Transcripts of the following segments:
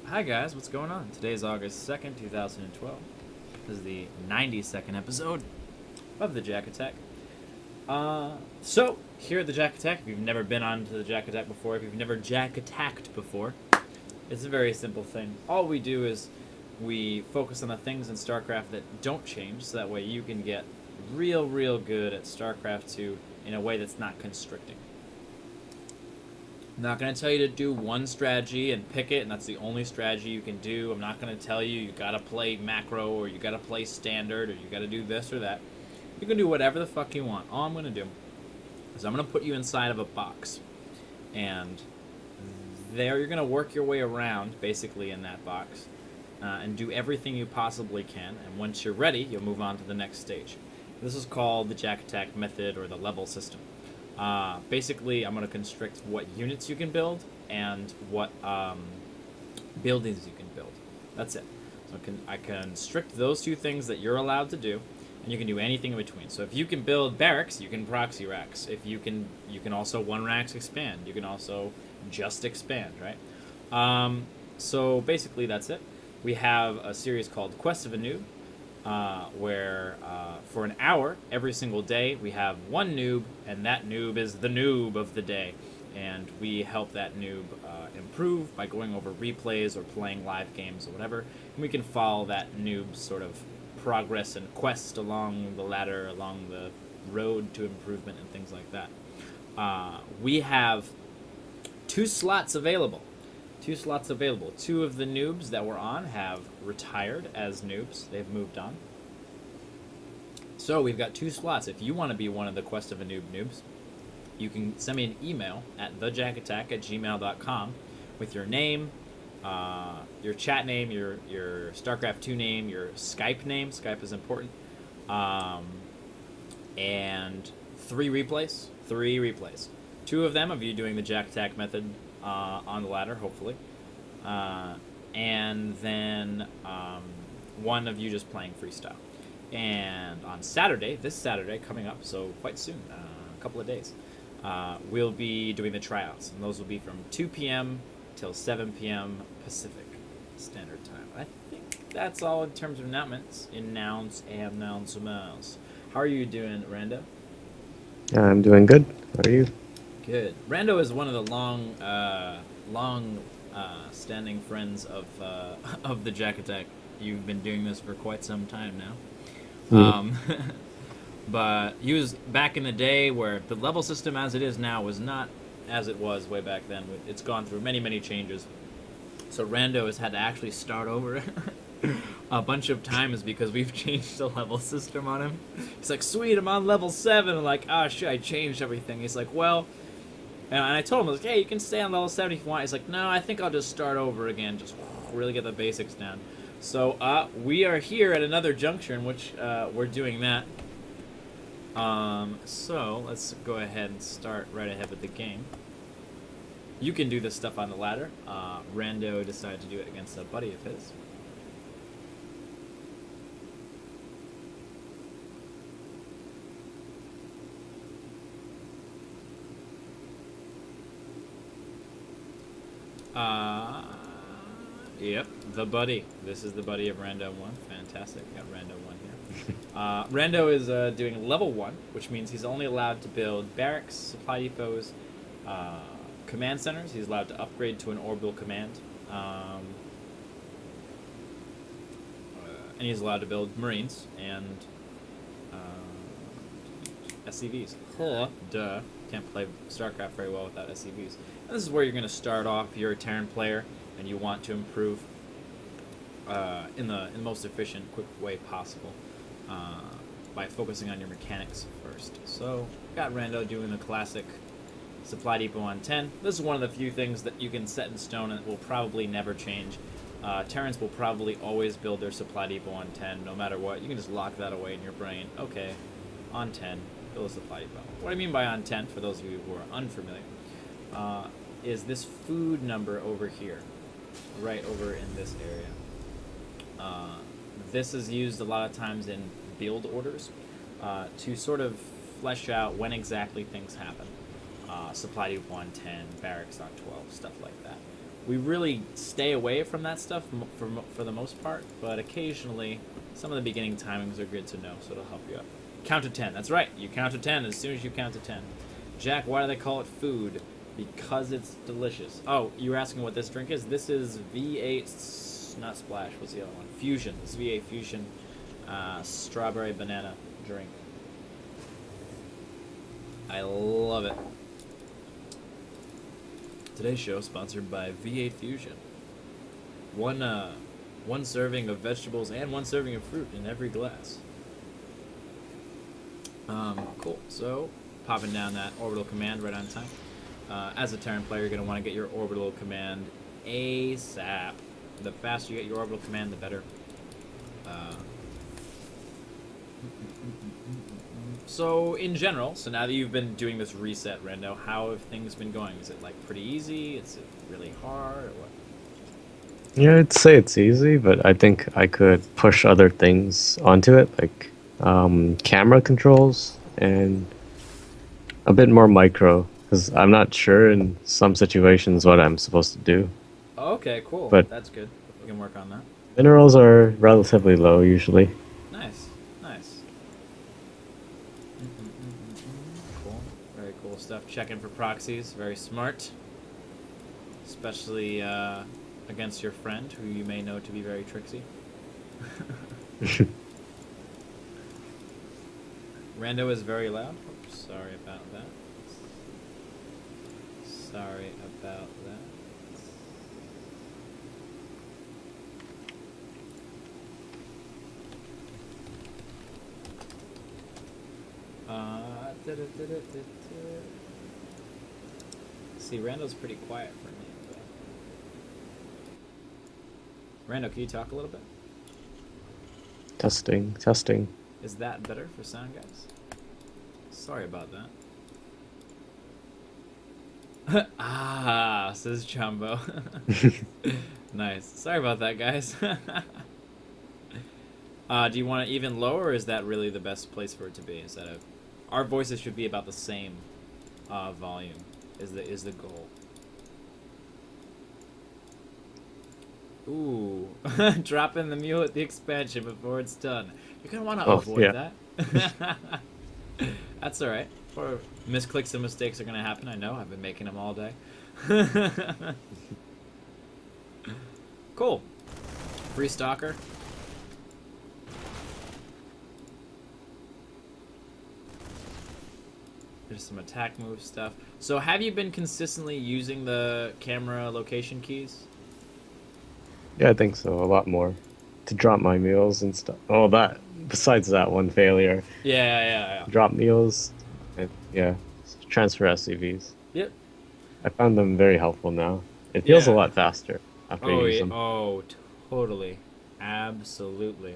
Hi guys, what's going on? Today is August 2nd, 2012. This is the 92nd episode of the Jack Attack. So, here at the Jack Attack, if you've never been on to the Jack Attack before, if you've never Jack Attacked before, it's a very simple thing. All we do is we focus on the things in StarCraft that don't change, so that way you can get real good at StarCraft 2 in a way that's not constricting. I'm not going to tell you to do one strategy and pick it, and that's the only strategy you can do. I'm not going to tell you got to play macro, or you got to play standard, or you got to do this or that. You can do whatever the fuck you want. All I'm going to do is I'm going to put you inside of a box. And there you're going to work your way around, basically, in that box. And do everything you possibly can. And once you're ready, you'll move on to the next stage. This is called the Jack Attack method, or the level system. Basically, I'm going to constrict what units you can build and what buildings you can build. That's it. So I constrict those two things that you're allowed to do, and you can do anything in between. So if you can build barracks, you can proxy racks. If you can also one racks expand. You can also just expand, right? So basically, that's it. We have a series called Quest of a Noob. Where for an hour every single day we have one noob, and that noob is the noob of the day, and we help that noob improve by going over replays or playing live games or whatever, and we can follow that noob's sort of progress and quest along the ladder, along the road to improvement and things like that. We have two slots available. Two of the noobs that we're on have retired as noobs. They've moved on. So we've got two slots. If you want to be one of the Quest of a Noob noobs, you can send me an email at thejackattack@gmail.com with your name, your chat name, your StarCraft 2 name, your Skype name. Skype is important. And 3 replays. 3 replays. 2 of them of you doing the Jack Attack method on the ladder, hopefully. And then 1 of you just playing freestyle. And on Saturday, this Saturday, coming up, so quite soon, a couple of days, we'll be doing the tryouts. And those will be from 2 p.m. till 7 p.m. Pacific Standard Time. I think that's all in terms of announcements. How are you doing, Rando? I'm doing good. How are you? Good. Rando is one of the long standing friends of of the Jack Attack. You've been doing this for quite some time now. But he was back in the day where the level system as it is now was not as it was way back then. It's gone through many changes. So Rando has had to actually start over a bunch of times because we've changed the level system on him. He's like, sweet, I'm on level 7. I'm like, oh shit, I changed everything. He's like, well... And I told him, I was like, hey, you can stay on level 7 if you want. He's like, no, I think I'll just start over again, just really get the basics down. So we are here at another juncture in which we're doing that. So let's go ahead and start right ahead with the game. You can do this stuff on the ladder. Rando decided to do it against a buddy of his. Yep, the buddy. This is the buddy of RandoOne. Fantastic. Got RandoOne here. Rando is doing level 1, which means he's only allowed to build barracks, supply depots, command centers. He's allowed to upgrade to an orbital command. And he's allowed to build marines and SCVs. Duh. Can't play StarCraft very well without SCVs. And this is where you're going to start off. You're a Terran player, and you want to improve in the most efficient, quick way possible by focusing on your mechanics first. So, got Rando doing the classic supply depot on 10. This is one of the few things that you can set in stone and it will probably never change. Terrans will probably always build their supply depot on 10, no matter what. You can just lock that away in your brain. Okay, on 10, build a supply depot. What I mean by on 10, for those of you who are unfamiliar, is this food number over here, right over in this area. This is used a lot of times in build orders to sort of flesh out when exactly things happen. Supply depot on 10, barracks on 12, stuff like that. We really stay away from that stuff for the most part, but occasionally some of the beginning timings are good to know, so it'll help you out. Count to 10. That's right. You count to 10 as soon as you count to 10. Jack, why do they call it food? Because it's delicious. Oh, you were asking what this drink is? This is V8, not Splash, what's the other one? Fusion. This is V8 Fusion strawberry banana drink. I love it. Today's show sponsored by V8 Fusion. One serving of vegetables and one serving of fruit in every glass. Cool. So, popping down that orbital command right on time. As a Terran player, you're going to want to get your orbital command ASAP. The faster you get your orbital command, the better. So, in general, so now that you've been doing this reset, Rando, how have things been going? Is it, like, pretty easy? Is it really hard, or what? Yeah, I'd say it's easy, but I think I could push other things onto it, like camera controls and a bit more micro, because I'm not sure in some situations what I'm supposed to do. Okay, cool. But that's good. We can work on that. Minerals are relatively low usually. Nice, nice. Cool, very cool stuff. Checking for proxies, very smart. Especially against your friend, who you may know to be very tricksy. Rando is very loud. Oops, sorry about that. Sorry about that. See, Rando's pretty quiet for me. But... Rando, can you talk a little bit? Testing, testing. Is that better for sound, guys? Sorry about that. Ah, says Jumbo. Nice. Sorry about that, guys. Do you want it even lower, or is that really the best place for it to be? Is that our voices should be about the same volume. Is the goal. Ooh, dropping the mule at the expansion before it's done. You're gonna want to avoid that. That's all right. Or misclicks and mistakes are gonna happen. I know. I've been making them all day. Cool. Free Stalker. There's some attack move stuff. So have you been consistently using the camera location keys? Yeah, I think so. A lot more. To drop my meals and stuff. Oh, that. Besides that one failure. Yeah. Drop meals. And, yeah. Transfer SCVs. Yep. I found them very helpful now. It feels a lot faster after you use them. Oh, totally. Absolutely.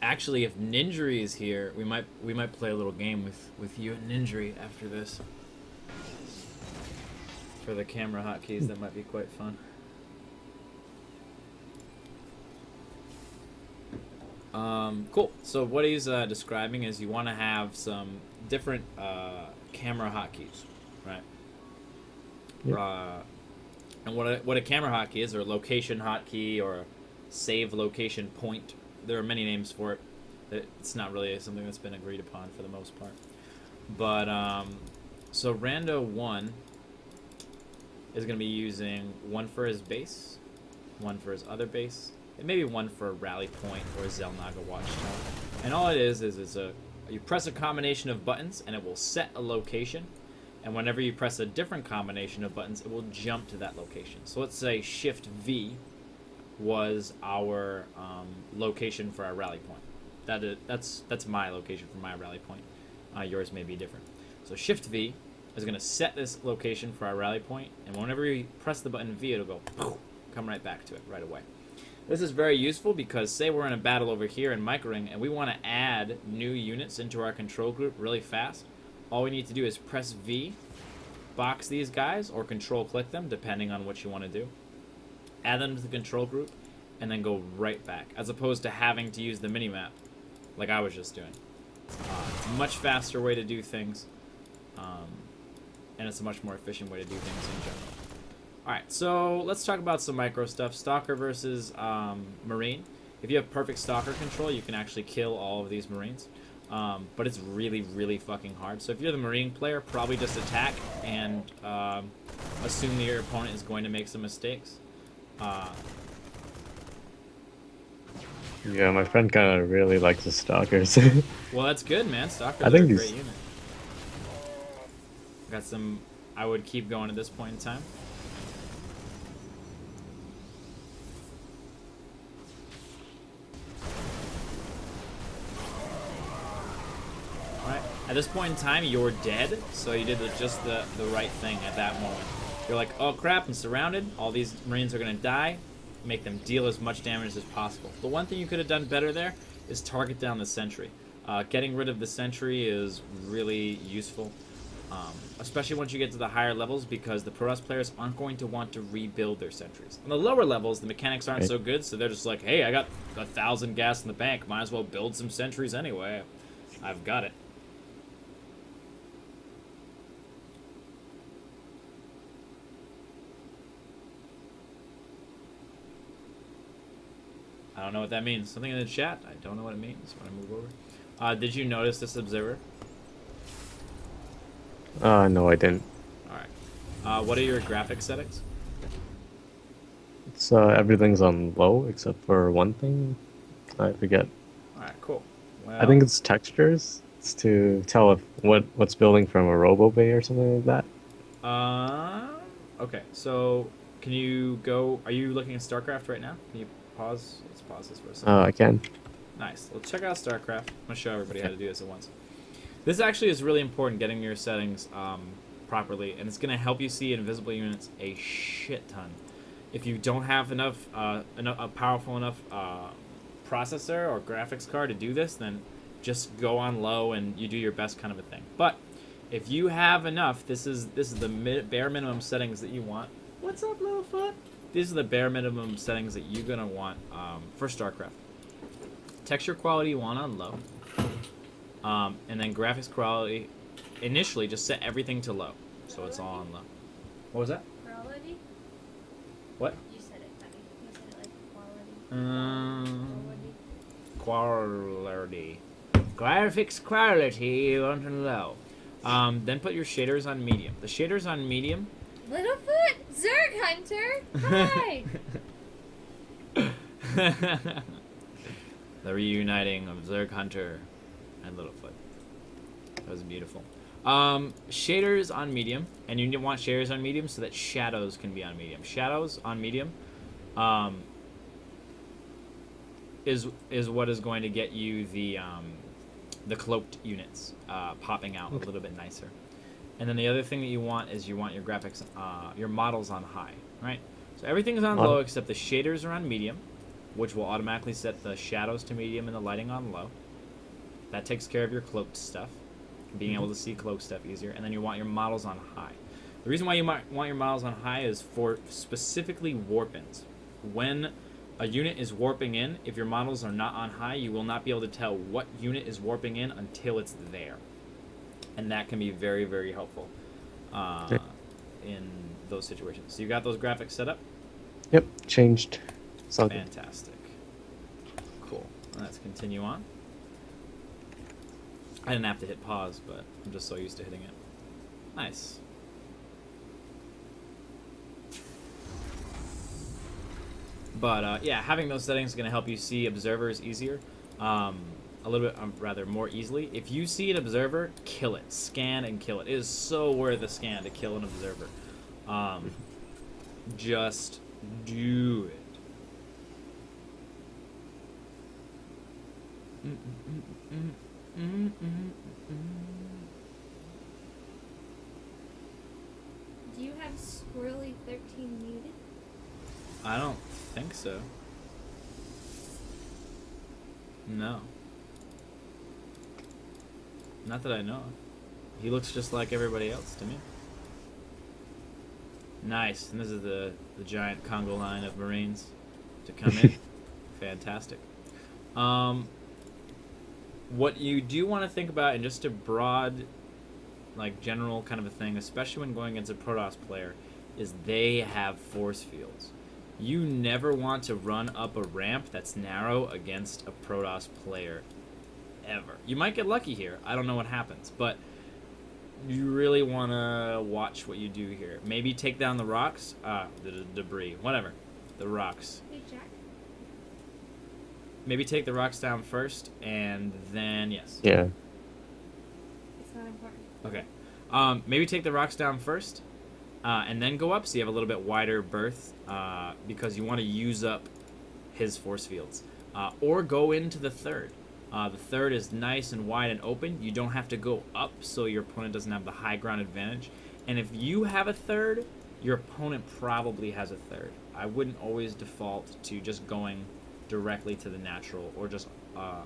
Actually, if Ninjury is here, we might play a little game with you and Ninjury after this. For the camera hotkeys, that might be quite fun. Cool. So what he's describing is you want to have some different camera hotkeys, right? Yep. And what a camera hotkey is, or a location hotkey, or a save location point. There are many names for it. It's not really something that's been agreed upon for the most part. But so RandoOne is going to be using one for his base, one for his other base, and maybe one for a rally point or a Zelnaga watchtower. And all it is you press a combination of buttons and it will set a location. And whenever you press a different combination of buttons, it will jump to that location. So let's say Shift V was our location for our rally point. That's my location for my rally point. Yours may be different. So Shift V is going to set this location for our rally point, and whenever you press the button V, it'll go come right back to it right away. This is very useful because say we're in a battle over here in Microring and we want to add new units into our control group really fast. All we need to do is press V, box these guys, or control click them depending on what you want to do. Add them to the control group, and then go right back, as opposed to having to use the minimap like I was just doing. It's a much faster way to do things. and it's a much more efficient way to do things in general. Alright, so let's talk about some micro stuff. Stalker versus Marine. If you have perfect Stalker control, you can actually kill all of these Marines. But it's really, really fucking hard. So if you're the Marine player, probably just attack and assume that your opponent is going to make some mistakes. Yeah, my friend kind of really likes the Stalkers. Well, that's good, man. Stalkers I think are a he's- great unit. Got some... I would keep going at this point in time. Alright, at this point in time, you're dead, so you did just the right thing at that moment. You're like, oh crap, I'm surrounded, all these Marines are gonna die, make them deal as much damage as possible. The one thing you could have done better there is target down the sentry. Getting rid of the sentry is really useful, especially once you get to the higher levels, because the Protoss players aren't going to want to rebuild their sentries. On the lower levels, the mechanics aren't so good, so they're just like, hey, I got 1,000 gas in the bank, might as well build some sentries anyway. I've got it. I don't know what that means. Something in the chat? I don't know what it means when I move over. Did you notice this observer? No, I didn't. Alright. What are your graphics settings? It's everything's on low except for one thing. I forget. Alright, cool. Well, I think it's textures. It's to tell if what's building from a robo bay or something like that. Okay, so can you go... Are you looking at StarCraft right now? Can you pause? Let's pause this for a second. I can. Nice. Let's check out StarCraft. I'm going to show everybody how to do this at once. This actually is really important, getting your settings properly, and it's going to help you see invisible units a shit ton. If you don't have enough, a powerful enough processor or graphics card to do this, then just go on low and you do your best kind of a thing. But if you have enough, this is the bare minimum settings that you want. What's up, Littlefoot? These are the bare minimum settings that you're going to want for StarCraft. Texture quality you want on low. And then graphics quality, initially just set everything to low. So it's all on low. What was that? Quality? What? You said it funny. You said it like quality. Quality. Graphics quality you want on low. Then put your shaders on medium. The shaders on medium. Littlefoot? Zerg Hunter? Hi! The reuniting of Zerg Hunter and Littlefoot. That was beautiful. Shaders on medium, and you want shaders on medium so that shadows can be on medium. Shadows on medium is what is going to get you the cloaked units popping out a little bit nicer. And then the other thing that you want is you want your graphics, your models on high, right? So everything's on low except the shaders are on medium, which will automatically set the shadows to medium and the lighting on low. That takes care of your cloaked stuff, being able to see cloaked stuff easier. And then you want your models on high. The reason why you might want your models on high is for specifically warp-ins. When a unit is warping in, if your models are not on high, you will not be able to tell what unit is warping in until it's there. And that can be very, very helpful in those situations. So you got those graphics set up? Yep, changed. Something. Fantastic. Cool. Let's continue on. I didn't have to hit pause, but I'm just so used to hitting it. Nice. But yeah, having those settings is going to help you see observers easier. A little bit, rather, more easily. If you see an observer, kill it. Scan and kill it. It is so worth a scan to kill an observer. Just do it. Do you have Squirrely 13 muted? I don't think so. No. Not that I know of. He looks just like everybody else to me. Nice. And this is the giant Congo line of Marines to come in. Fantastic. What you do want to think about, and just a broad like general kind of a thing, especially when going against a Protoss player, is they have force fields. You never want to run up a ramp that's narrow against a Protoss player, ever. You might get lucky here. I don't know what happens, but you really want to watch what you do here. Maybe take down the rocks, the debris, whatever, the rocks. Hey, Jack. Maybe take the rocks down first, and then yes. Yeah. It's not important. Okay. Maybe take the rocks down first, and then go up so you have a little bit wider berth, because you want to use up his force fields. Or go into the third. The third is nice and wide and open. You don't have to go up, so your opponent doesn't have the high ground advantage. And if you have a third, your opponent probably has a third. I wouldn't always default to just going directly to the natural or just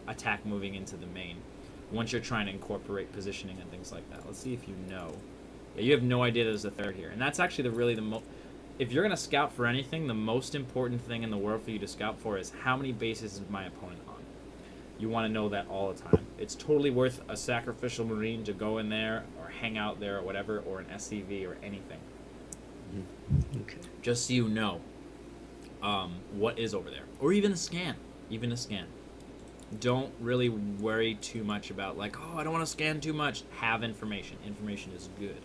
attack moving into the main once you're trying to incorporate positioning and things like that. Let's see if you know. Yeah, you have no idea there's a third here. And that's actually the most... If you're going to scout for anything, the most important thing in the world for you to scout for is how many bases is my opponent on. You want to know that all the time. It's totally worth a sacrificial Marine to go in there or hang out there or whatever, or an SCV or anything. Okay. Just so you know what is over there. Or even a scan. Even a scan. Don't really worry too much about, like, oh, I don't want to scan too much. Have information. Information is good.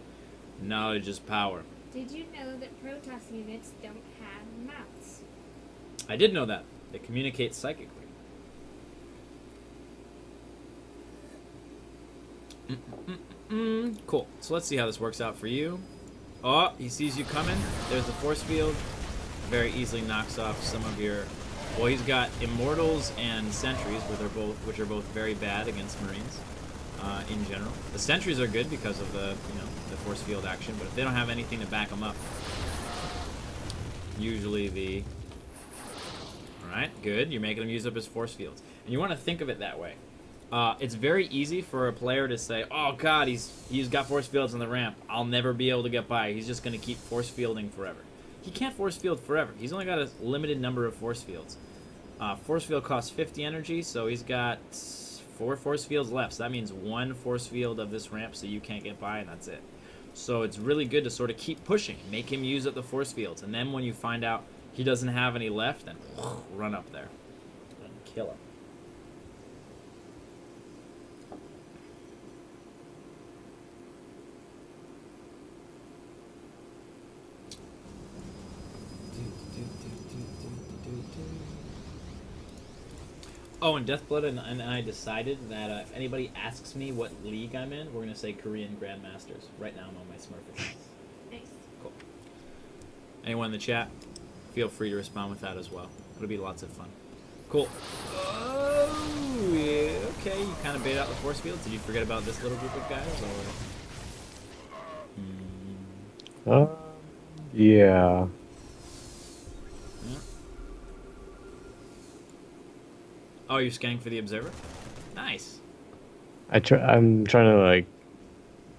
Knowledge is power. Did you know that Protoss units don't have mouths? I did know that. They communicate psychically. Cool. So let's see how this works out for you. Oh, he sees you coming. There's the force field. Very easily knocks off some of your... Well, he's got Immortals and Sentries, which are both very bad against Marines in general. The Sentries are good because of the force field action, but if they don't have anything to back them up, usually the... Alright, good. You're making them use up his force fields. And you want to think of it that way. It's very easy for a player to say, oh god, he's got force fields on the ramp. I'll never be able to get by. He's just going to keep force fielding forever. He can't force field forever. He's only got a limited number of force fields. Force field costs 50 energy, so he's got 4 force fields left. So that means 1 force field of this ramp so you can't get by, and that's it. So it's really good to sort of keep pushing. Make him use up the force fields. And then when you find out he doesn't have any left, then run up there and kill him. Oh, and Deathblood and I decided that if anybody asks me what league I'm in, we're going to say Korean Grandmasters. Right now I'm on my Smurf account. Nice. Cool. Anyone in the chat, feel free to respond with that as well. It'll be lots of fun. Cool. Oh, yeah. Okay, you kind of bait out the force field. Did you forget about this little group of guys? Or... Yeah. Oh, you're scanning for the observer? Nice. I'm trying to like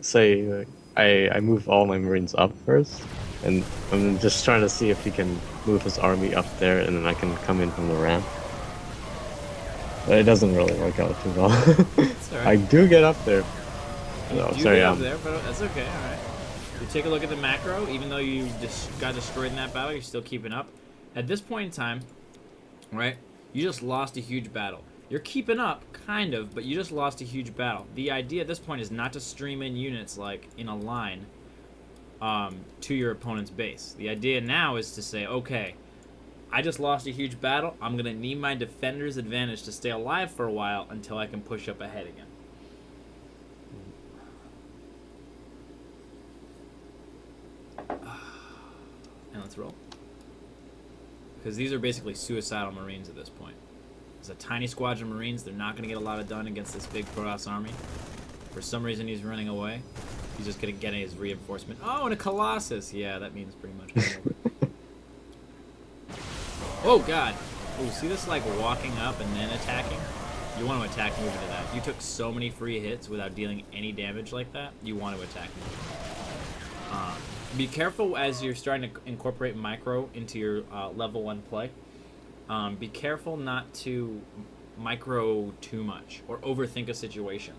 say like, I move all my Marines up first, and I'm just trying to see if he can move his army up there, and then I can come in from the ramp. But it doesn't really work out too well. Right. I do get up there. You Oh, do sorry, get up there, but that's okay. All right. You take a look at the macro. Even though you just got destroyed in that battle, you're still keeping up. At this point in time, right? You just lost a huge battle. You're keeping up, kind of, but you just lost a huge battle. The idea at this point is not to stream in units like in a line to your opponent's base. The idea now is to say, okay, I just lost a huge battle. I'm going to need my defender's advantage to stay alive for a while until I can push up ahead again. And let's roll. Because these are basically suicidal Marines at this point. It's a tiny squadron of Marines. They're not going to get a lot of done against this big Protoss army. For some reason, he's running away. He's just going to get his reinforcement. Oh, and a Colossus! Yeah, that means pretty much game over. Oh, God! Oh, see this, like, walking up and then attacking? You want to attack moving to that. You took so many free hits without dealing any damage like that. You want to attack moving. Be careful as you're starting to incorporate micro into your level 1 play. Be careful not to micro too much or overthink a situation.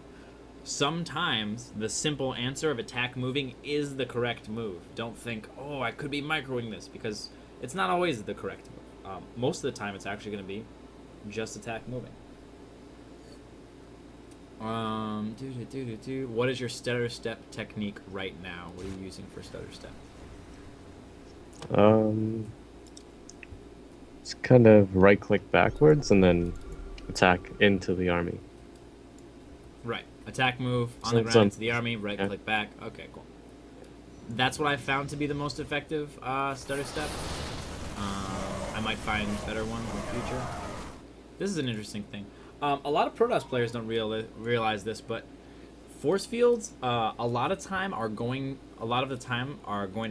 Sometimes the simple answer of attack moving is the correct move. Don't think, oh, I could be microing this, because it's not always the correct move. Most of the time, it's actually going to be just attack moving. What is your stutter step technique right now? What are you using for stutter step? It's kind of right click backwards and then attack into the army. Right. Attack move on So the it's ground on- to the army, right yeah. click back. Okay, cool. That's what I found to be the most effective stutter step. I might find better ones in the future. This is an interesting thing. A lot of Protoss players don't realize this, but force fields a lot of the time are going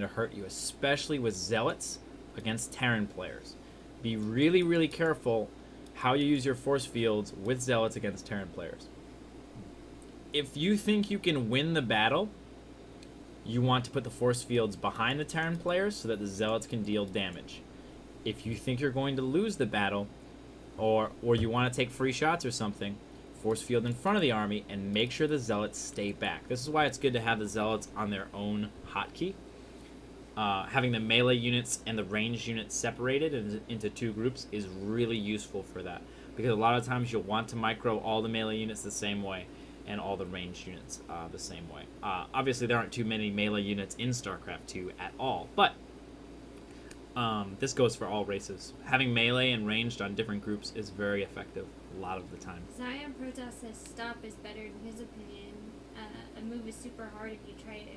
to hurt you, especially with zealots against Terran players. Be really, really careful how you use your force fields with zealots against Terran players. If you think you can win the battle, you want to put the force fields behind the Terran players so that the zealots can deal damage. If you think you're going to lose the battle, or you want to take free shots or something, force field in front of the army and make sure the zealots stay back. This is why it's good to have the zealots on their own hotkey. Having the melee units and the ranged units separated into two groups is really useful for that, because a lot of times you'll want to micro all the melee units the same way and all the ranged units the same way. Obviously, there aren't too many melee units in StarCraft 2 at all, but this goes for all races. Having melee and ranged on different groups is very effective a lot of the time. Zion Protoss says stop is better in his opinion. A move is super hard if you try it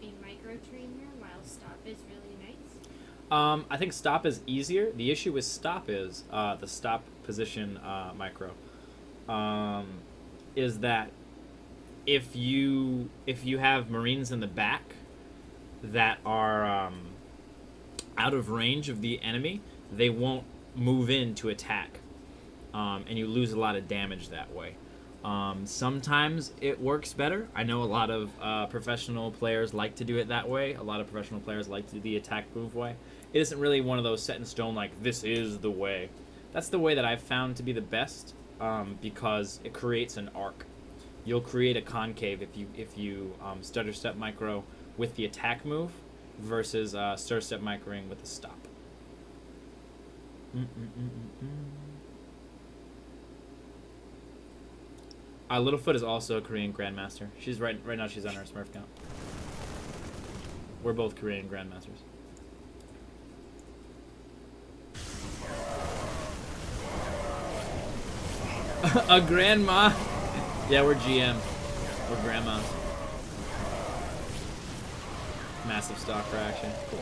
in micro trainer, while stop is really nice. I think stop is easier. The issue with stop is the stop position micro. Is that if you have Marines in the back that are out of range of the enemy, they won't move in to attack, and you lose a lot of damage that way. Sometimes it works better. I know a lot of professional players like to do it that way. A lot of professional players like to do the attack move way. It isn't really one of those set in stone, like, this is the way. That's the way that I've found to be the best, because it creates an arc. You'll create a concave if you stutter step micro with the attack move versus stutter step microing with the stop. Littlefoot is also a Korean Grandmaster. She's right now she's on her Smurf count. We're both Korean Grandmasters. A grandma? Yeah, we're GM. We're grandmas. Massive Stalker action. Cool.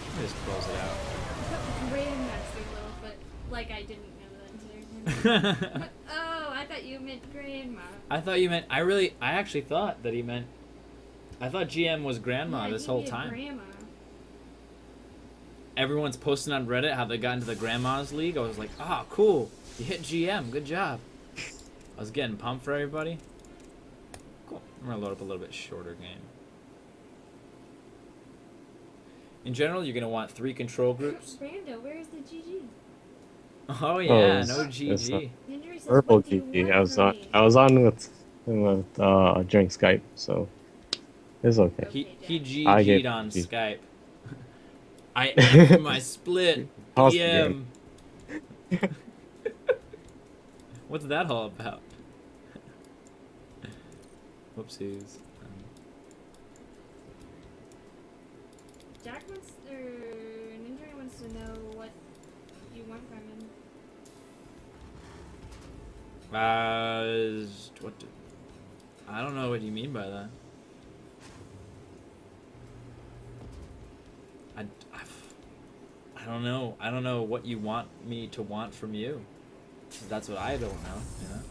Let me just close it out. Grandmaster Littlefoot, like I didn't know that. Oh, I thought you meant grandma. I thought you meant. I actually thought that he meant. I thought GM was grandma Yeah, this he'd whole be a time. Grandma. Everyone's posting on Reddit how they got into the Grandma's League. I was like, ah, cool. You hit GM. Good job. I was getting pumped for everybody. Cool. I'm going to load up a little bit shorter game. In general, you're going to want 3 control groups. Rando, where's the GG? Oh, yeah. it's- No it's GG. Hendry says, Herbal what do you GG. want I was from on. me? I was on with during Skype, so it's okay. He I gave GG'd on G. Skype. I F'd my split. Pause the DM. What's that all about? Whoopsies. Jack wants, or Ninja wants to know what you want from him. I don't know what you mean by that. I don't know. I don't know what you want me to want from you. That's what I don't know. You know.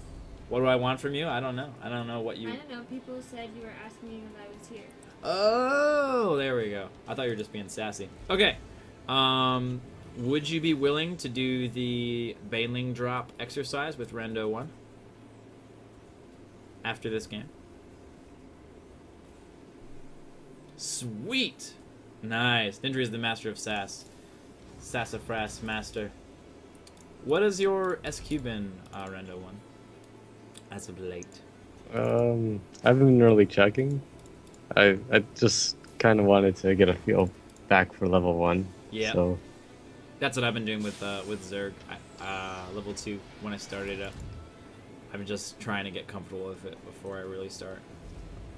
What do I want from you? I don't know. I don't know what you. I don't know, people said you were asking me if I was here. Oh, there we go. I thought you were just being sassy. Okay. Would you be willing to do the Baneling drop exercise with RandoOne after this game? Sweet. Nice. Nindri is the master of sass. Sassafras master. What has your SQ been, RandoOne, as of late? I haven't been really checking. I just kind of wanted to get a feel back for level 1. Yeah. So That's what I've been doing with Zerg, level 2 when I started up. I'm just trying to get comfortable with it before I really start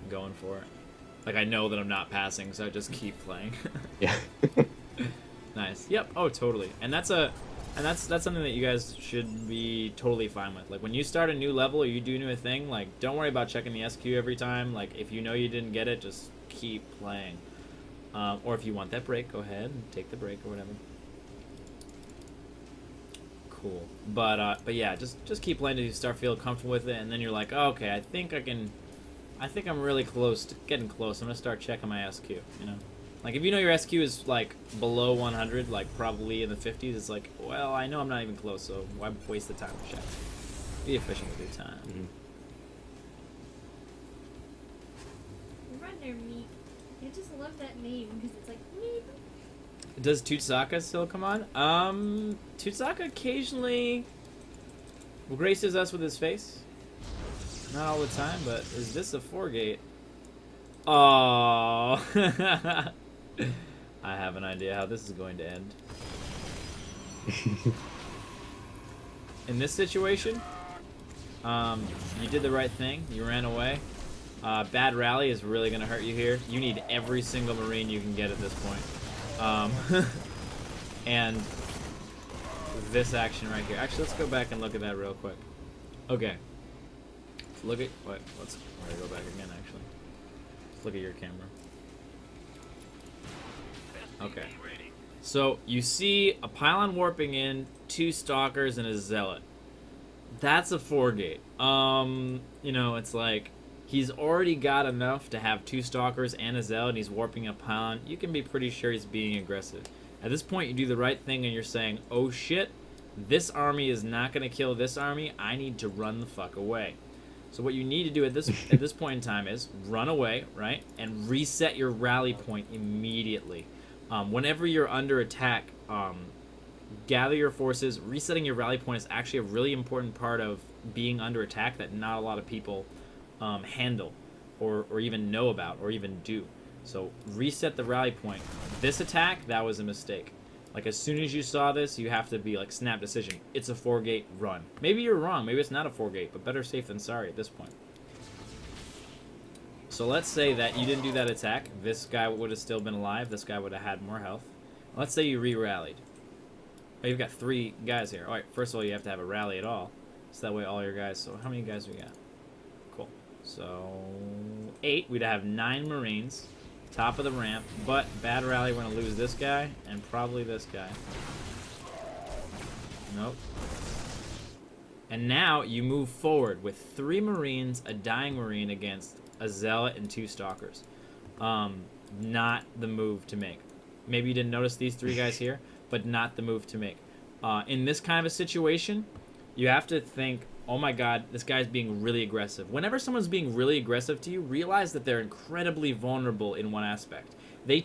going for it. Like I know that I'm not passing, so I just keep playing. yeah. Nice. Yep. Oh, totally. And that's something that you guys should be totally fine with. Like when you start a new level or you do new thing, like don't worry about checking the SQ every time. Like if you know you didn't get it, just keep playing. Or if you want that break, go ahead and take the break or whatever. Cool. But yeah, just keep playing until you start feeling comfortable with it, and then you're like, oh, okay, I think I'm really close to getting close. I'm gonna start checking my SQ. You know, like if you know your SQ is like below 100, like probably in the 50s, it's like, well, I know I'm not even close, so why waste the time to check? Be efficient with your time. Mhm. Runner meat. I just love that name because it's like meat. Does Tutsaka still come on? Tutsaka occasionally graces us with his face. Not all the time, but is this a 4-gate? Oh, I have an idea how this is going to end. In this situation, you did the right thing. You ran away. Bad rally is really going to hurt you here. You need every single Marine you can get at this point. And this action right here. Actually, let's go back and look at that real quick. Okay. Let's look at what? Let's go back again. Actually, let's look at your camera. Okay. So you see a pylon warping in, 2 stalkers and a zealot. That's a 4-gate. You know, it's like he's already got enough to have 2 stalkers and a zealot, and he's warping a pylon. You can be pretty sure he's being aggressive. At this point, you do the right thing and you're saying, oh shit, this army is not going to kill this army. I need to run the fuck away. So what you need to do at this point in time is run away, right? And reset your rally point immediately. Whenever you're under attack, gather your forces. Resetting your rally point is actually a really important part of being under attack that not a lot of people handle or even know about or even do. So reset the rally point. This attack, that was a mistake. Like as soon as you saw this, you have to be like snap decision. It's a 4-gate, run. Maybe you're wrong. Maybe it's not a 4-gate, but better safe than sorry at this point. So let's say that you didn't do that attack. This guy would have still been alive. This guy would have had more health. Let's say you re-rallied. Oh, you've got 3 guys here. All right, first of all, you have to have a rally at all. So that way all your guys... So how many guys we got? Cool. So 8. We'd have 9 Marines. Top of the ramp. But bad rally, we're going to lose this guy and probably this guy. Nope. And now you move forward with 3 Marines, a dying Marine against a Zealot and 2 Stalkers. Not the move to make. Maybe you didn't notice these 3 guys here, but not the move to make. In this kind of a situation, you have to think, oh my god, this guy's being really aggressive. Whenever someone's being really aggressive to you, realize that they're incredibly vulnerable in one aspect. They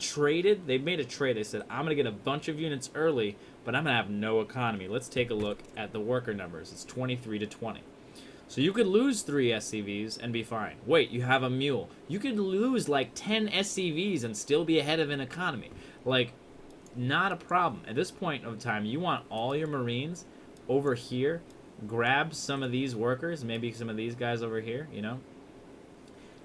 made a trade. They said, I'm going to get a bunch of units early, but I'm going to have no economy. Let's take a look at the worker numbers. It's 23 to 20. So you could lose 3 SCVs and be fine. Wait, you have a mule. You could lose like 10 SCVs and still be ahead of an economy. Like, not a problem. At this point of time, you want all your Marines over here. Grab some of these workers, maybe some of these guys over here, you know.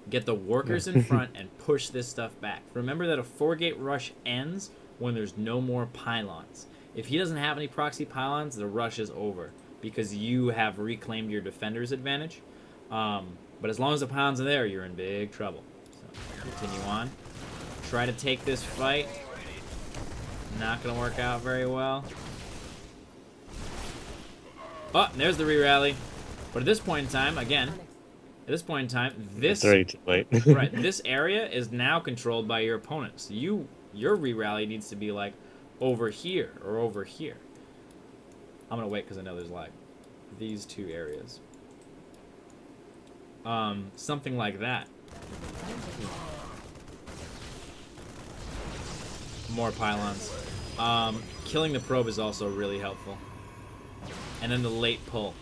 Get the workers in front and push this stuff back. Remember that a 4-gate rush ends when there's no more pylons. If he doesn't have any proxy pylons, the rush is over because you have reclaimed your defender's advantage. But as long as the pylons are there, you're in big trouble. So continue on. Try to take this fight. Not going to work out very well. Oh, there's the re-rally. But at this point in time, again, this It's already too late. right, this area is now controlled by your opponent. So your re-rally needs to be like over here or over here. I'm gonna wait because I know there's like these 2 areas. Something like that. More pylons. Killing the probe is also really helpful. And then the late pull.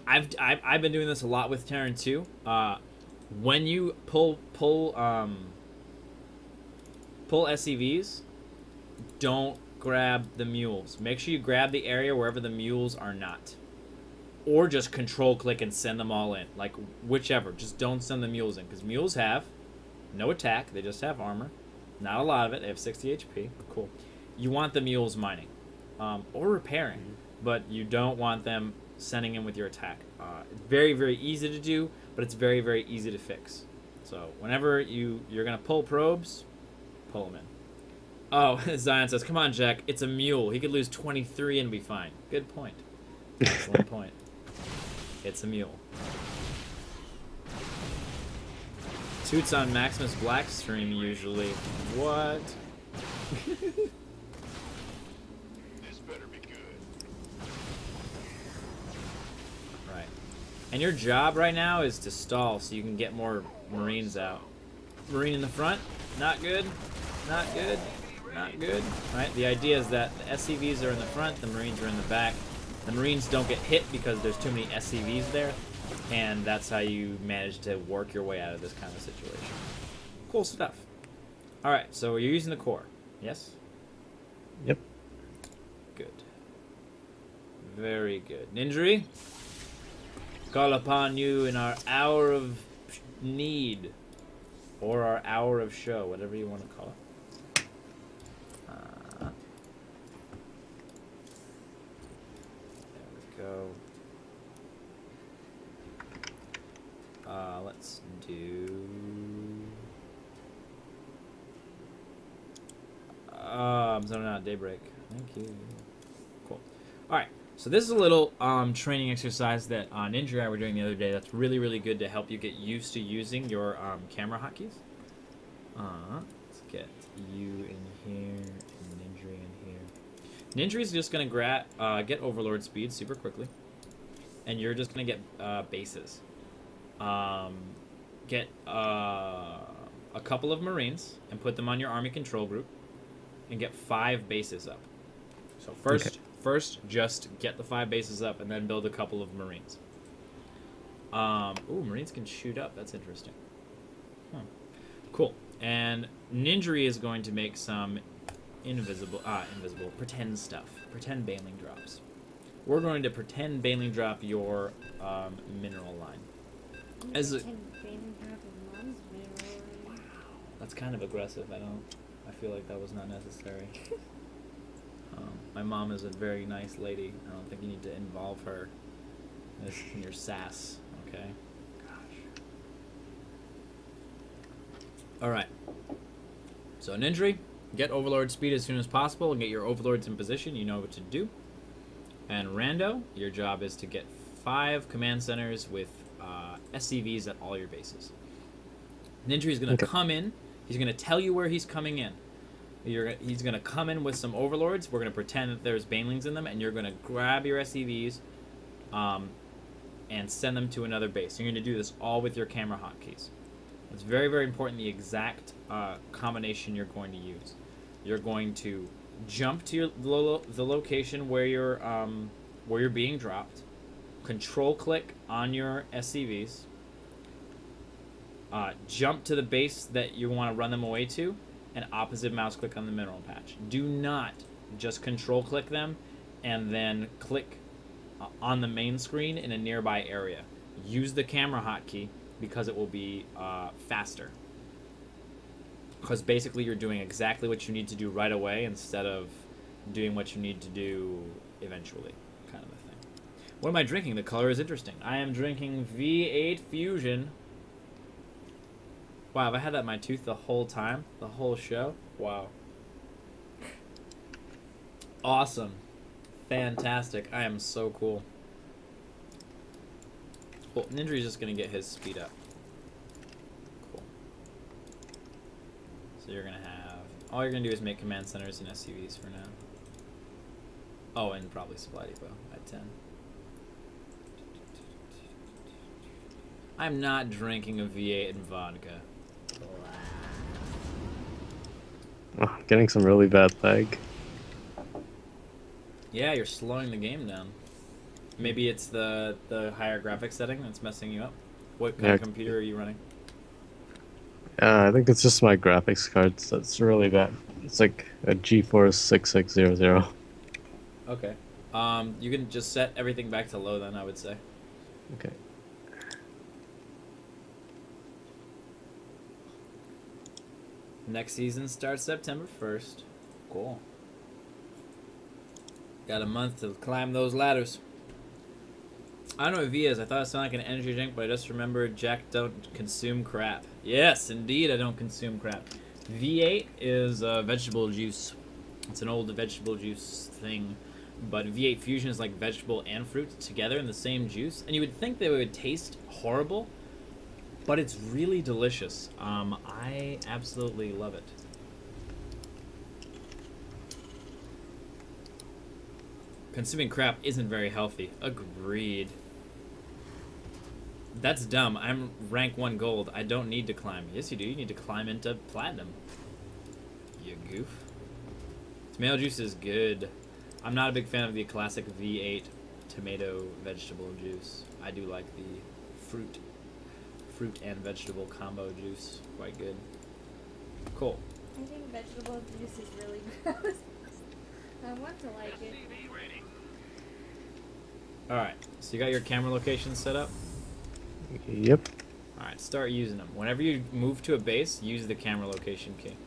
I've been doing this a lot with Terran too. When you pull SCVs, don't grab the mules. Make sure you grab the area wherever the mules are not. Or just control click and send them all in. Like, whichever. Just don't send the mules in. Because mules have no attack. They just have armor. Not a lot of it. They have 60 HP. Cool. You want the mules mining. Or repairing. But you don't want them sending in with your attack. It's very, very easy to do. But it's very, very easy to fix. So, whenever you're going to pull probes, pull them in. Oh, Zion says, come on, Jack. It's a mule. He could lose 23 and be fine. Good point. Excellent point. It's a mule. Toots on Maximus Black stream usually. What? This better be good. Right. And your job right now is to stall so you can get more Marines out. Marine in the front? Not good. Not good. Not good. Right? The idea is that the SCVs are in the front, the Marines are in the back. The Marines don't get hit because there's too many SCVs there, and that's how you manage to work your way out of this kind of situation. Cool stuff. Alright, so you're using the core, yes? Yep. Good. Very good. Ninjari, call upon you in our hour of need, or our hour of show, whatever you want to call it. Go. Let's do. I'm zoning out Daybreak. Thank you. Cool. All right. So this is a little training exercise that Ninja and I were doing the other day. That's really, really good to help you get used to using your camera hotkeys. Let's get you in here and Ninja in here. Ninja is just going to get Overlord speed super quickly. And you're just going to get bases. Get a couple of Marines and put them on your army control group. And get 5 bases up. So first just get the 5 bases up and then build a couple of Marines. Ooh, Marines can shoot up. That's interesting. Cool. And Ninjari is going to make some pretend stuff. Pretend bailing drops. We're going to pretend bailing drop your mineral line. That's kind of aggressive. I feel like that was not necessary. My mom is a very nice lady. I don't think you need to involve her in your sass. Okay. Gosh. All right. So Ninjari, get Overlord speed as soon as possible and get your Overlords in position. You know what to do. And Rando, your job is to get 5 command centers with SCVs at all your bases. Ninjari is going to come in. He's going to tell you where he's coming in. He's going to come in with some Overlords. We're going to pretend that there's Banelings in them, and you're going to grab your SCVs and send them to another base. You're going to do this all with your camera hotkeys. It's very, very important the exact combination you're going to use. You're going to jump to the location where you're being dropped. Control click on your SCVs. Jump to the base that you want to run them away to, and opposite mouse click on the mineral patch. Do not just control click them and then click on the main screen in a nearby area. Use the camera hotkey because it will be faster. Because basically you're doing exactly what you need to do right away instead of doing what you need to do eventually, kind of a thing. What am I drinking? The color is interesting. I am drinking V8 Fusion. Wow, have I had that in my tooth the whole time? The whole show? Wow. Awesome. Fantastic. I am so cool. Well, Ninjari's just going to get his speed up. Cool. So you're going to have... All you're going to do is make command centers and SCVs for now. Oh, and probably supply depot at 10. I'm not drinking a V8 and vodka. Oh, getting some really bad lag. Yeah, you're slowing the game down. Maybe it's the higher graphics setting that's messing you up. What kind Yeah. of computer are you running? I think it's just my graphics cards that's really bad. It's like a GeForce 6600. Okay. You can just set everything back to low then, I would say. Okay. Next season starts September 1st. Cool. Got a month to climb those ladders. I don't know what V is. I thought it sounded like an energy drink, but I just remembered Jack don't consume crap. Yes, indeed, I don't consume crap. V8 is vegetable juice. It's an old vegetable juice thing. But V8 Fusion is like vegetable and fruit together in the same juice. And you would think they would taste horrible, but it's really delicious. I absolutely love it. Consuming crap isn't very healthy. Agreed. That's dumb. I'm rank 1 gold. I don't need to climb. Yes, you do. You need to climb into platinum. You goof. Tomato juice is good. I'm not a big fan of the classic V8 tomato vegetable juice. I do like the fruit and vegetable combo juice. Quite good. Cool. I think vegetable juice is really gross. I want to like it. Alright, so you got your camera location set up? Yep. Alright, start using them. Whenever you move to a base, use the camera location key.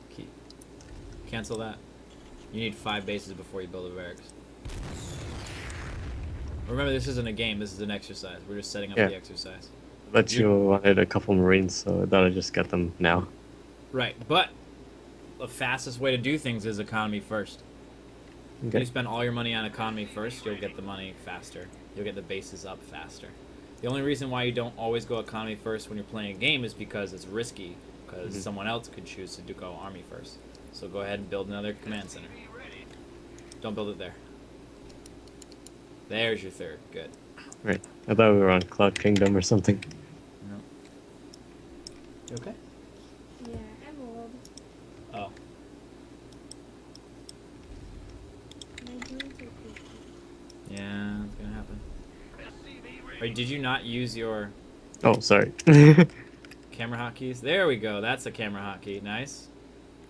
Key. Cancel that. You need 5 bases before you build a barracks. Remember, this isn't a game, this is an exercise. We're just setting up Yeah. the exercise. But you wanted a couple Marines, so I thought I'd just get them now. Right, but the fastest way to do things is economy first. If Okay. you spend all your money on economy first, you'll get the money faster. You'll get the bases up faster. The only reason why you don't always go economy first when you're playing a game is because it's risky, because someone else could choose to go army first. So go ahead and build another command center. Don't build it there. There's your third. Good. Right. I thought we were on Cloud Kingdom or something. No. You okay? Yeah, I'm old. Oh. My joints are creaky. Yeah, it's gonna happen. Wait, did you not use your Oh, sorry. camera hotkeys? There we go. That's a camera hotkey. Nice.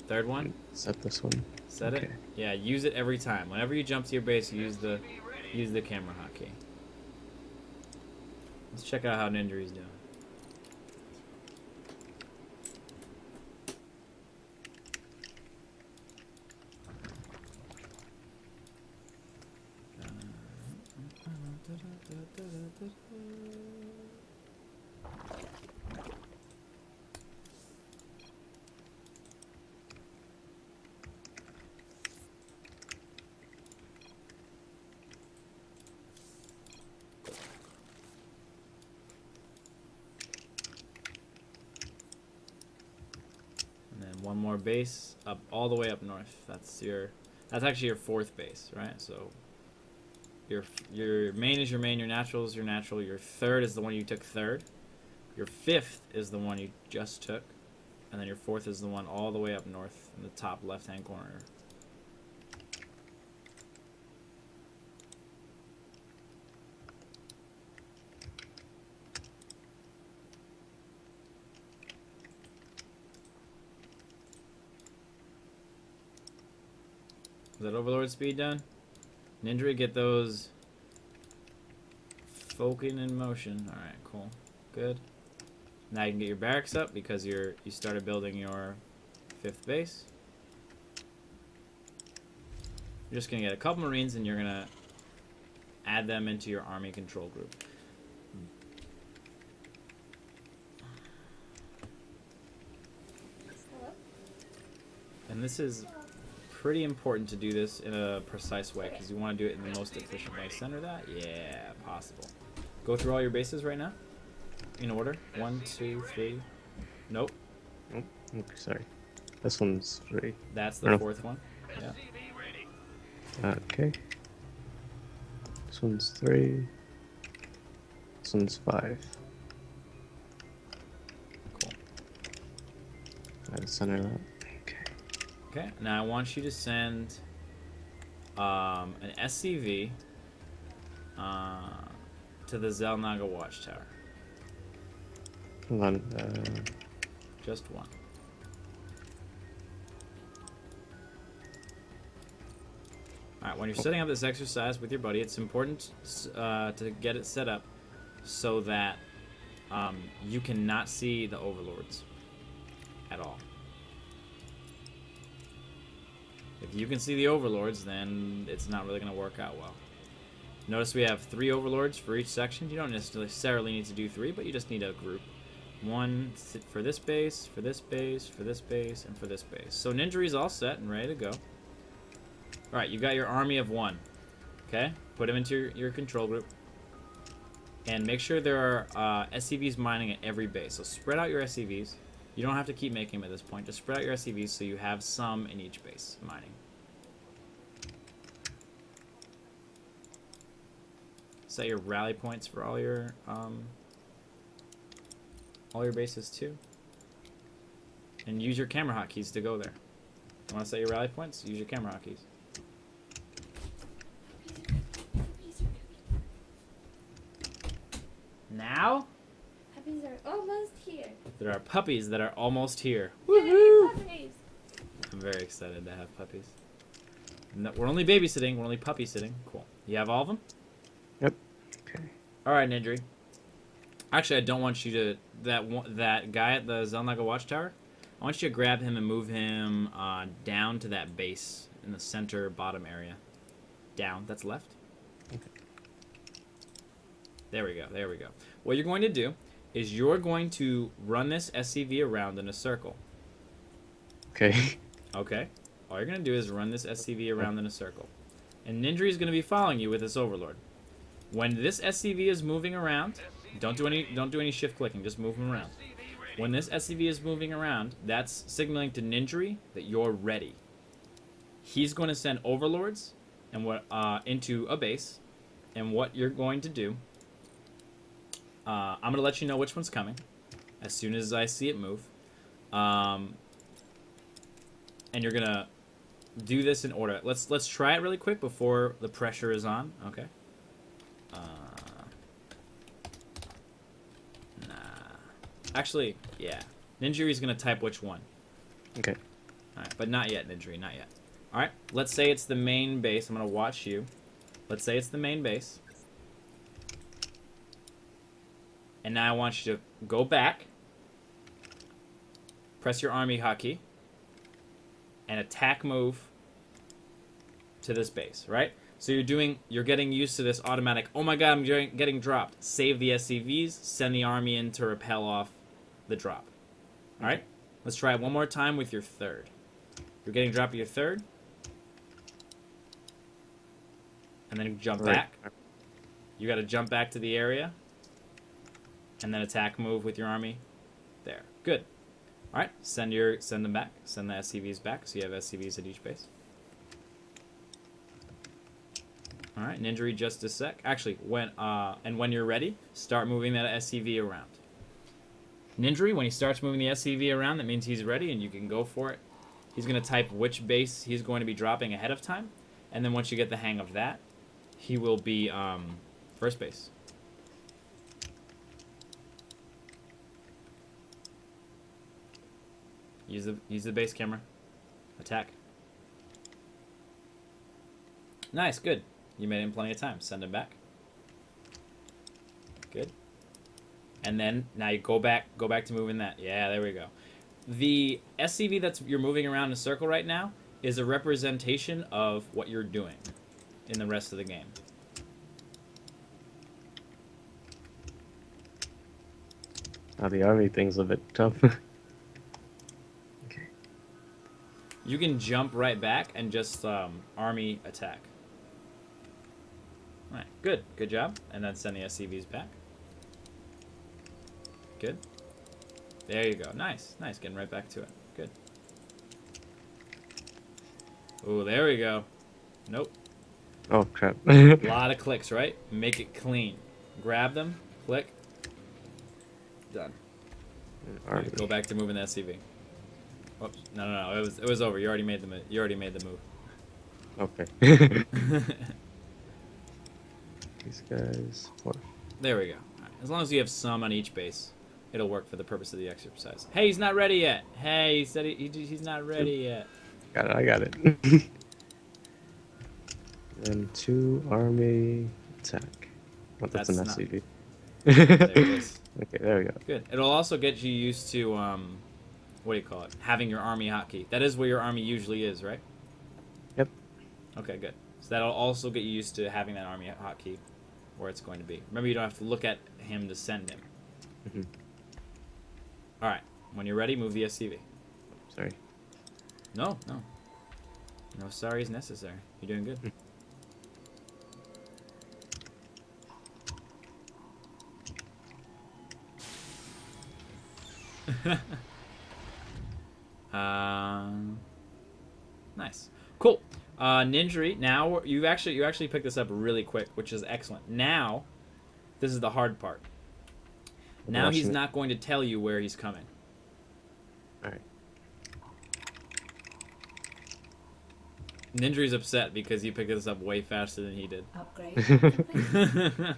Third one. Set this one. Set it. Okay. Yeah, use it every time. Whenever you jump to your base, use the camera hotkey. Let's check out how Ninjary's doing. And then one more base up all the way up north. That's actually your 4th base, right? So your main is your main, your natural is your natural, your 3rd is the one you took 3rd. Your 5th is the one you just took, and then your 4th is the one all the way up north in the top left-hand corner. Is that Overlord speed done? Ninja, get those Focusing in motion. Alright, cool. Good. Now you can get your barracks up because you started building your 5th base. You're just gonna get a couple Marines and you're gonna add them into your army control group. And this is pretty important to do this in a precise way because you want to do it in the most efficient way. Center that? Yeah, possible. Go through all your bases right now. In order. 1, 2, 3. Nope. Oh, okay, sorry. This one's 3. That's the 4th one. Yeah. Okay. This one's 3. This one's 5. Cool. I'll center that. Okay. Okay. Now I want you to send an SCV to the Zelnaga Watchtower. Hold on. Just one. Alright, when you're setting up this exercise with your buddy, it's important to get it set up so that you cannot see the overlords at all. If you can see the overlords, then it's not really going to work out well. Notice we have 3 overlords for each section. You don't necessarily need to do 3, but you just need a group. 1 for this base, for this base, for this base, and for this base. So Ninjary's all set and ready to go. Alright, you got your army of 1. Okay? Put them into your control group. And make sure there are SCVs mining at every base. So spread out your SCVs. You don't have to keep making them at this point. Just spread out your SCVs so you have some in each base mining. Set your rally points for all your bases too. And use your camera hotkeys to go there. You want to set your rally points? Use your camera hotkeys. Now? Puppies are almost here. There are puppies that are almost here. Yay, Woohoo! puppies! I'm very excited to have puppies. No, we're only babysitting. We're only puppy sitting. Cool. You have all of them? Yep. Okay. All right, Nindri. Actually, I don't want you to... That guy at the Zelnaga Watchtower, I want you to grab him and move him down to that base in the center bottom area. Down. That's left. Okay. There we go. There we go. What you're going to do is you're going to run this SCV around in a circle. Okay. Okay? All you're going to do is run this SCV around in a circle. And Nindri is going to be following you with this Overlord. When this SCV is moving around, don't do any shift clicking, just move him around. When this SCV is moving around, that's signaling to Nindri that you're ready. He's going to send Overlords and into a base, and what you're going to do, I'm going to let you know which one's coming as soon as I see it move. And you're going to do this in order. Let's try it really quick before the pressure is on. Okay. Actually, yeah. Ninjuri's going to type which one. Okay. Alright, but not yet, Ninjuri, not yet. Alright, let's say it's the main base. I'm going to watch you. Let's say it's the main base. And now I want you to go back. Press your army hotkey. And attack move to this base, right? So you're getting used to this automatic, oh my god, I'm getting dropped. Save the SCVs, send the army in to repel off the drop. Alright? Let's try it one more time with your third. You're getting dropped at your third. And then jump back. You gotta jump back to the area. And then attack move with your army. There. Good. Alright, send them back. Send the SCVs back so you have SCVs at each base. Alright, Ninjuri just a sec. Actually, when you're ready, start moving that SCV around. Ninjuri, when he starts moving the SCV around, that means he's ready and you can go for it. He's going to type which base he's going to be dropping ahead of time. And then once you get the hang of that, he will be first base. Use the base camera. Attack. Nice, good. You made him plenty of time. Send him back. Good. And then now you go back to moving that. Yeah, there we go. The SCV you're moving around in a circle right now is a representation of what you're doing in the rest of the game. Now the army thing's a bit tough. Okay. You can jump right back and just army attack. Alright, good. Good job. And then send the SCVs back. Good. There you go. Nice. Nice. Getting right back to it. Good. Oh, there we go. Nope. Oh, crap. A lot of clicks, right? Make it clean. Grab them. Click. Done. Army. Go back to moving the SCV. Oops. No. It was over. You already made the move. Okay. These guys. Four. There we go. All right. As long as you have some on each base, it'll work for the purpose of the exercise. Hey, he's not ready yet. Hey, he said he's not ready yet. Got it. I got it. And 2 army attack. Oh, that's an That's not- SCV. There it is. Okay, there we go. Good. It'll also get you used to what do you call it? Having your army hotkey. That is where your army usually is, right? Yep. Okay, good. So that'll also get you used to having that army hotkey where it's going to be. Remember, you don't have to look at him to send him. Mhm. All right. When you're ready, move the SCV. Sorry. No. No sorry is necessary. You're doing good. Nice, cool. Ninjari. Now you actually picked this up really quick, which is excellent. Now, this is the hard part. Now he's not going to tell you where he's coming. All right. Ninjari's upset because you picked this up way faster than he did. Upgrade complete.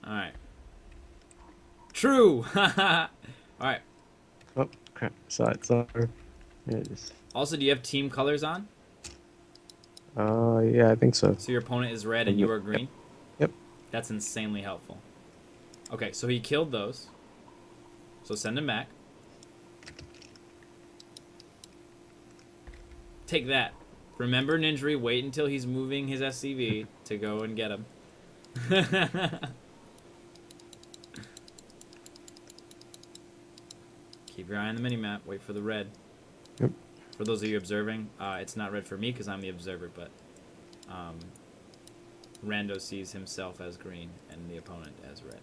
All right. True. All right. Oh crap! Saw it. Saw her. There it is. Also, do you have team colors on? Yeah, I think so. So your opponent is red and you are green? Yep. That's insanely helpful. Okay, so he killed those. So send him back. Take that. Remember Ninjari, wait until he's moving his SCV to go and get him. Keep your eye on the minimap. Wait for the red. Yep. For those of you observing, it's not red for me because I'm the observer, but Rando sees himself as green and the opponent as red.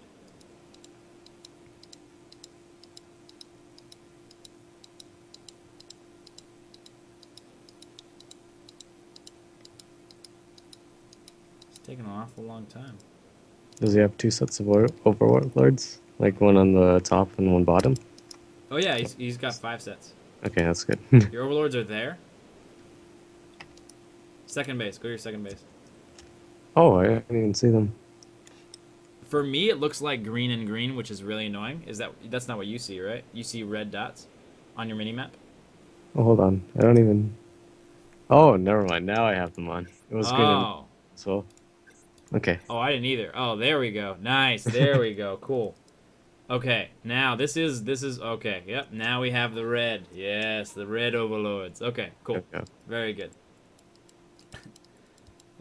It's taking an awful long time. Does he have 2 sets of overlords? Like one on the top and one bottom? Oh yeah, he's got 5 sets. Okay, that's good. Your overlords are there. Second base. Go to your second base. Oh, I didn't even see them. For me, it looks like green and green, which is really annoying. That's not what you see, right? You see red dots on your minimap. Oh, hold on. I don't even... Oh, never mind. Now I have them on. It was green Oh. as well. Okay. Oh, I didn't either. Oh, there we go. Nice. There we go. Cool. Okay, now this is okay. Yep. Now we have the red. Yes, the red overlords. Okay, cool. Okay. Very good.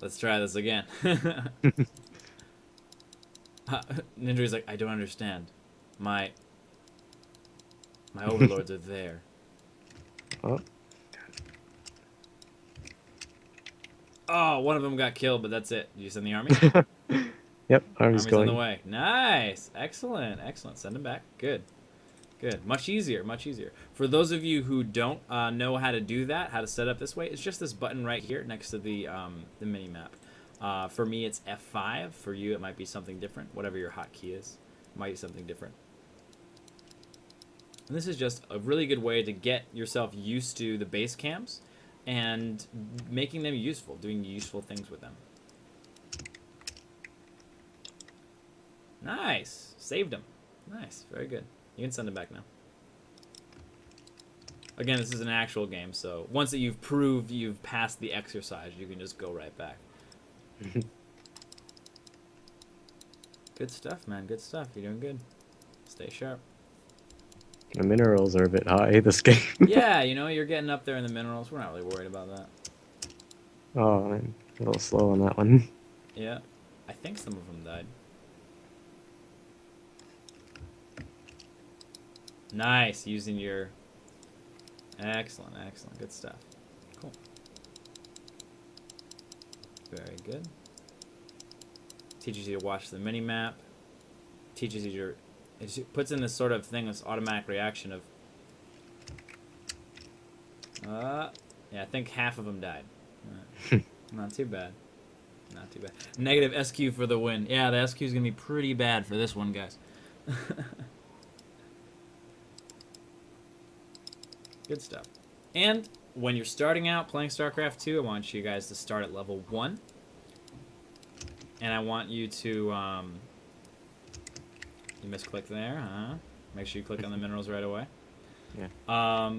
Let's try this again. Ninja's like, I don't understand. My overlords are there. Oh, Oh, one of them got killed, but that's it. Did you send the army? yep. Army's Army's going. on the way. Nice. Excellent. Excellent. Send them back. Good. Good. Much easier. Much easier. For those of you who don't know how to do that, how to set up this way, it's just this button right here next to the mini map. For me, it's F5. For you, it might be something different. Whatever your hotkey is, it might be something different. And this is just a really good way to get yourself used to the base camps and making them useful, doing useful things with them. Nice. Saved him. Nice. Very good. You can send him back now. Again, this is an actual game, so once that you've proved you've passed the exercise, you can just go right back. Good stuff, man. Good stuff. You're doing good. Stay sharp. The minerals are a bit high this game. Yeah, you know, you're getting up there in the minerals. We're not really worried about that. Oh, I'm a little slow on that one. Yeah. I think some of them died. Nice. Using your... Excellent, excellent. Good stuff. Cool. Very good. Teaches you to watch the mini-map. Teaches you your... It puts in this sort of thing, this automatic reaction of... yeah, I think half of them died. Not too bad. Not too bad. Negative SQ for the win. Yeah, the SQ is going to be pretty bad for this one, guys. Good stuff. And when you're starting out playing StarCraft 2, I want you guys to start at level 1. And I want you to, you misclicked there, huh? Make sure you click on the minerals right away. Yeah. I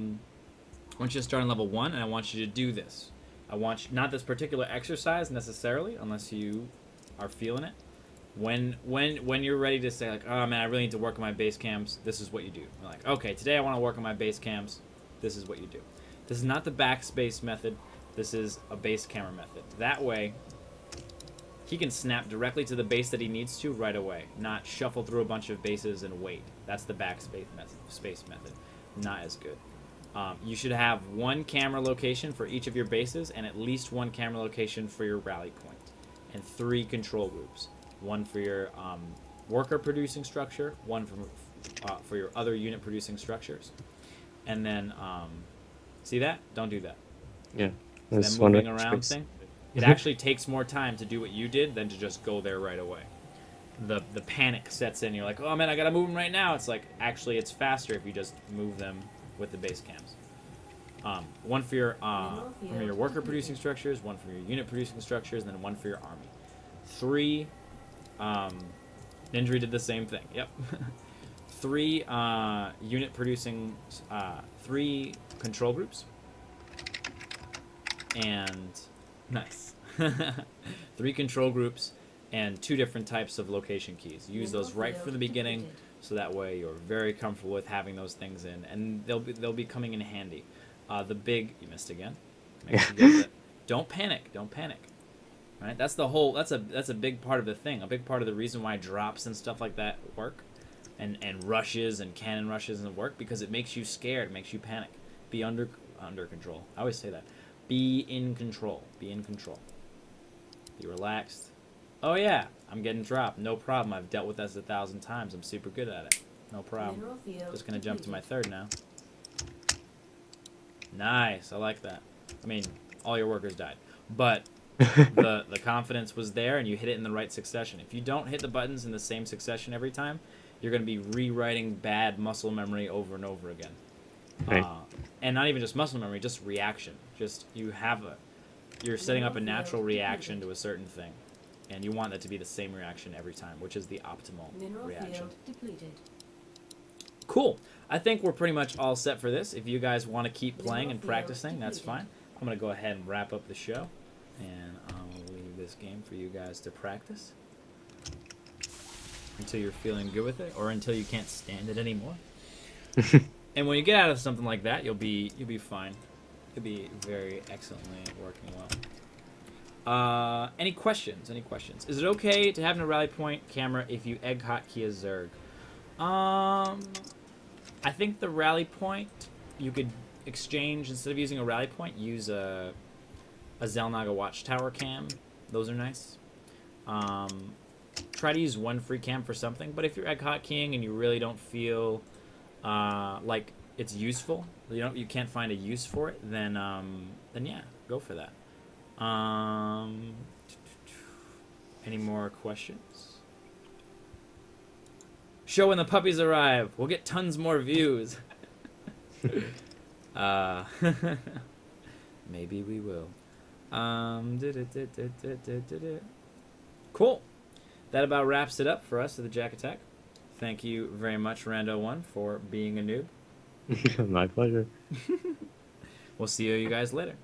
want you to start on level 1, and I want you to do this. I want you, not this particular exercise necessarily, unless you are feeling it. When you're ready to say, like, oh man, I really need to work on my base camps, this is what you do. You're like, okay, today I want to work on my base camps, this is what you do. This is not the backspace method, this is a base camera method. That way, he can snap directly to the base that he needs to right away, not shuffle through a bunch of bases and wait. That's the backspace method. Not as good. You should have one camera location for each of your bases and at least one camera location for your rally point. And 3 control groups. One for your worker producing structure, one for your other unit producing structures. And then, see that? Don't do that. Yeah. That moving around thing. It actually takes more time to do what you did than to just go there right away. The panic sets in. You're like, oh man, I gotta move them right now. It's like, actually, it's faster if you just move them with the base cams. One for your worker producing structures, one for your unit producing structures, and then one for your army. 3. Ninja did the same thing. Yep. 3 unit producing, 3 control groups, and nice. 3 control groups and 2 different types of location keys. Use those right from the beginning, so that way you're very comfortable with having those things in, and they'll be coming in handy. You missed again. Make sure you get that. Don't panic. Don't panic. Right? That's the whole. That's a big part of the thing. A big part of the reason why drops and stuff like that work, and rushes and cannon rushes and work, because it makes you scared. It makes you panic. Be under control. I always say that. Be in control. Be in control. Be relaxed. Oh yeah, I'm getting dropped. No problem. I've dealt with this 1,000 times. I'm super good at it. No problem. Just gonna jump to my 3rd now. Nice. I like that. I mean, all your workers died, but the confidence was there, and you hit it in the right succession. If you don't hit the buttons in the same succession every time, you're gonna be rewriting bad muscle memory over and over again. Right. And not even just muscle memory, just reaction. Just you're setting up a natural reaction to a certain thing, and you want that to be the same reaction every time, which is the optimal reaction. Cool. I think we're pretty much all set for this. If you guys want to keep playing and practicing, that's fine. I'm going to go ahead and wrap up the show, and I'll leave this game for you guys to practice until you're feeling good with it, or until you can't stand it anymore. And when you get out of something like that, you'll be fine. You'll be very excellently working well. Any questions? Any questions? Is it okay to have a rally point camera if you egg hotkey a Zerg? I think the rally point you could exchange, instead of using a rally point, use a Xel'Naga Watchtower cam. Those are nice. Try to use one free cam for something, but if you're egg hotkeying and you really don't feel like it's useful, you can't find a use for it, then yeah, go for that. Any more questions? Show when the puppies arrive. We'll get tons more views. Maybe we will. Cool. That about wraps it up for us at the Jack Attack. Thank you very much, RandoOne, for being a noob. My pleasure. We'll see you guys later.